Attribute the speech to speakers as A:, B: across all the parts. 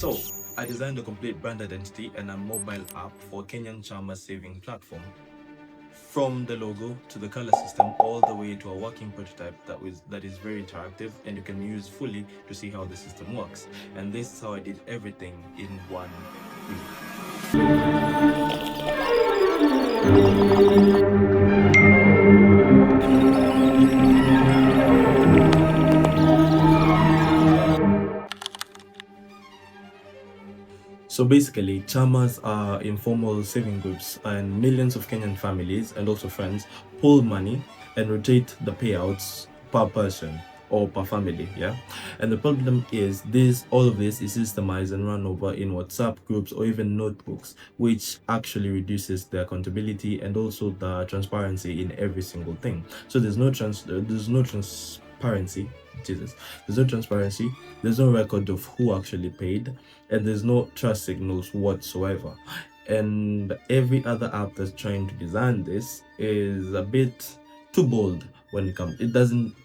A: So, I designed a complete brand identity and a mobile app for Kenyan Chama saving platform. From the logo to the color system, all the way to a working prototype that is very interactive and you can use fully to see how the system works. And this is how I did everything in 1 week. So basically, chamas are informal saving groups, and millions of Kenyan families and also friends pool money and rotate the payouts per person or per family. Yeah, and the problem is all of this is systemized and run over in WhatsApp groups or even notebooks, which actually reduces the accountability and also the transparency in every single thing. So there's no transparency. Jesus, there's no transparency. There's no record of who actually paid, and there's no trust signals whatsoever. And every other app that's trying to design this is a bit too bold when it comes. It doesn't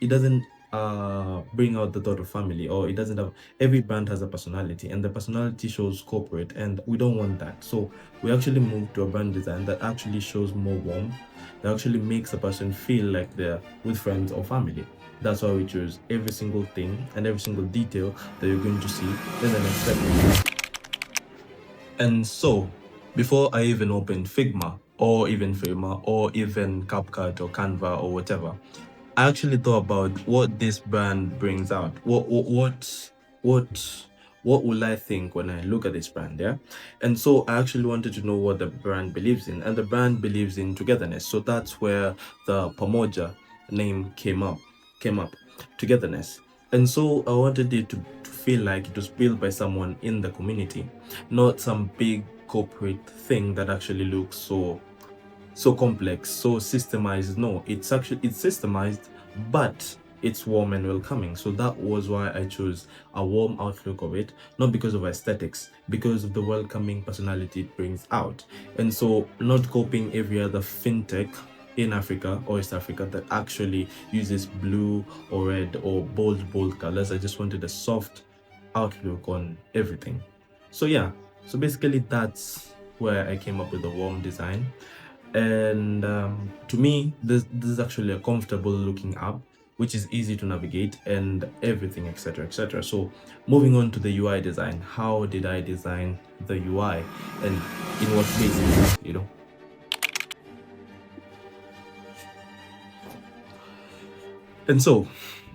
A: bring out the thought of family, or it doesn't have. Every brand has a personality, and the personality shows corporate, and we don't want that. So we actually moved to a brand design that actually shows more warmth, that actually makes a person feel like they're with friends or family. That's why we choose every single thing and every single detail that you're going to see in the next segment. And so, before I even opened Figma or even Figma or even CapCut or Canva or whatever, I actually thought about what this brand brings out. What will I think when I look at this brand? Yeah, and so I actually wanted to know what the brand believes in, and the brand believes in togetherness. So that's where the Pamoja name came up, togetherness. And so I wanted it to feel like it was built by someone in the community, not some big corporate thing that actually looks so complex, so systemized. No, it's systemized, but it's warm and welcoming. So that was why I chose a warm outlook of it, not because of aesthetics, because of the welcoming personality it brings out. And so, not copying every other fintech in Africa or East Africa that actually uses blue or red or bold colors. I just wanted a soft outlook on everything. So yeah, so basically that's where I came up with the warm design. And to me, this is actually a comfortable looking app, which is easy to navigate and everything, etc. So moving on to the UI design, how did I design the UI and in what places? And so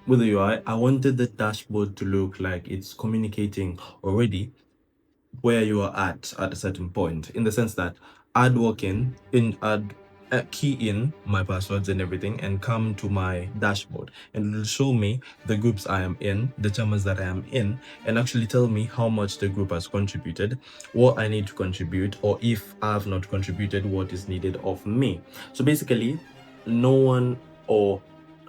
A: with the UI, I wanted the dashboard to look like it's communicating already where you are at a certain point, in the sense that I'd key in my passwords and everything and come to my dashboard, and it'll show me the groups I am in, the chamas that I am in, and actually tell me how much the group has contributed, what I need to contribute, or if I've not contributed, what is needed of me. So basically, no one or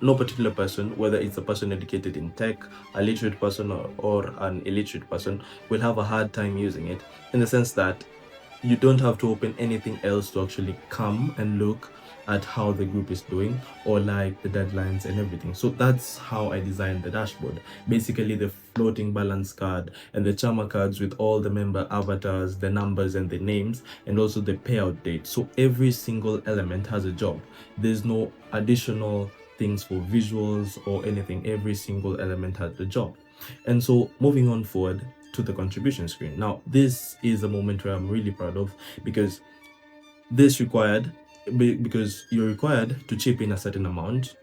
A: no particular person, whether it's a person educated in tech, a literate person, or an illiterate person, will have a hard time using it, in the sense that you don't have to open anything else to actually come and look at how the group is doing, or like the deadlines and everything. So that's how I designed the dashboard. Basically, the floating balance card and the chama cards with all the member avatars, the numbers and the names, and also the payout date. So every single element has a job. There's no additional things for visuals or anything. Every single element has the job. And so moving on forward to the contribution screen. Now, this is a moment where I'm really proud of, because you're required to chip in a certain amount,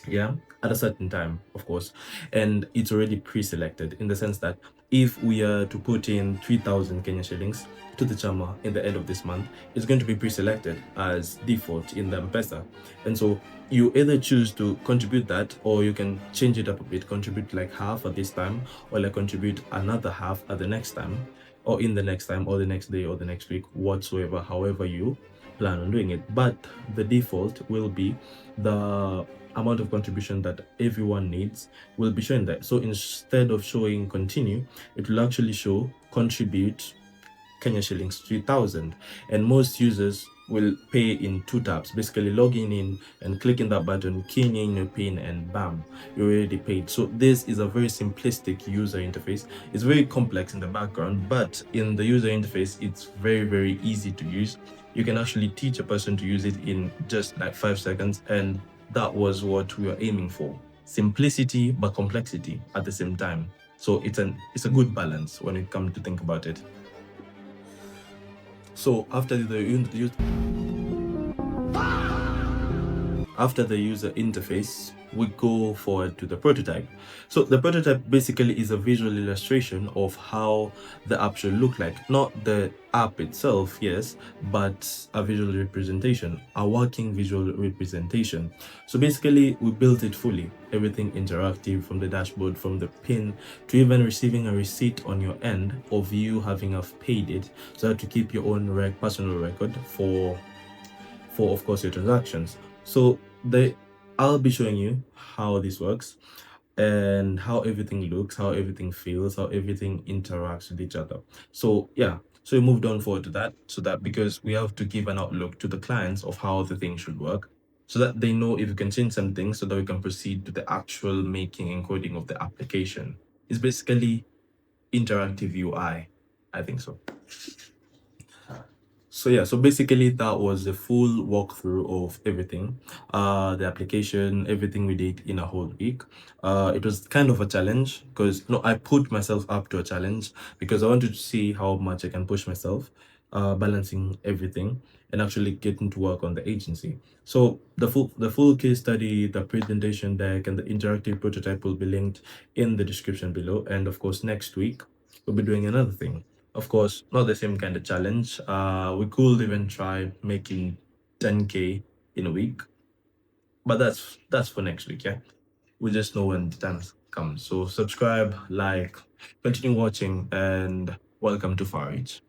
A: yeah, at a certain time, of course, and it's already pre-selected, in the sense that if we are to put in 3,000 Kenya shillings to the chama in the end of this month, it's going to be pre-selected as default in the M-Pesa. And so you either choose to contribute that, or you can change it up a bit, contribute like half at this time, or like contribute another half at the next time, or in the next time, or the next day, or the next week, whatsoever, however you plan on doing it. But the default will be the amount of contribution that everyone needs will be shown there. So instead of showing continue, it will actually show contribute Kenya shillings 3,000. And most users will pay in two taps, basically logging in and clicking that button, keying in your pin, and bam, you're already paid. So this is a very simplistic user interface. It's very complex in the background, but in the user interface, it's very, very easy to use. You can actually teach a person to use it in just like 5 seconds, and that was what we were aiming for. Simplicity but complexity at the same time. So it's a good balance when it comes to think about it. So after the user interface, we go forward to the prototype. So the prototype basically is a visual illustration of how the app should look like. Not the app itself, yes, but a visual representation, a working visual representation. So basically, we built it fully. Everything interactive, from the dashboard, from the pin, to even receiving a receipt on your end of you having have paid it, so that to keep your own personal record for of course your transactions. So I'll be showing you how this works and how everything looks, how everything feels, how everything interacts with each other. So yeah, so we moved on forward to that, so that because we have to give an outlook to the clients of how the thing should work, so that they know if we can change something, so that we can proceed to the actual making and coding of the application. It's basically interactive UI, I think so. So yeah, so basically that was the full walkthrough of everything, the application, everything we did in a whole week. It was kind of a challenge because no, I put myself up to a challenge because I wanted to see how much I can push myself, balancing everything and actually getting to work on the agency. So the full case study, the presentation deck, and the interactive prototype will be linked in the description below. And of course, next week we'll be doing another thing. Of course, not the same kind of challenge. We could even try making 10K in a week, but that's for next week. Yeah, we just know when the time comes. So subscribe, like, continue watching, and welcome to Far East.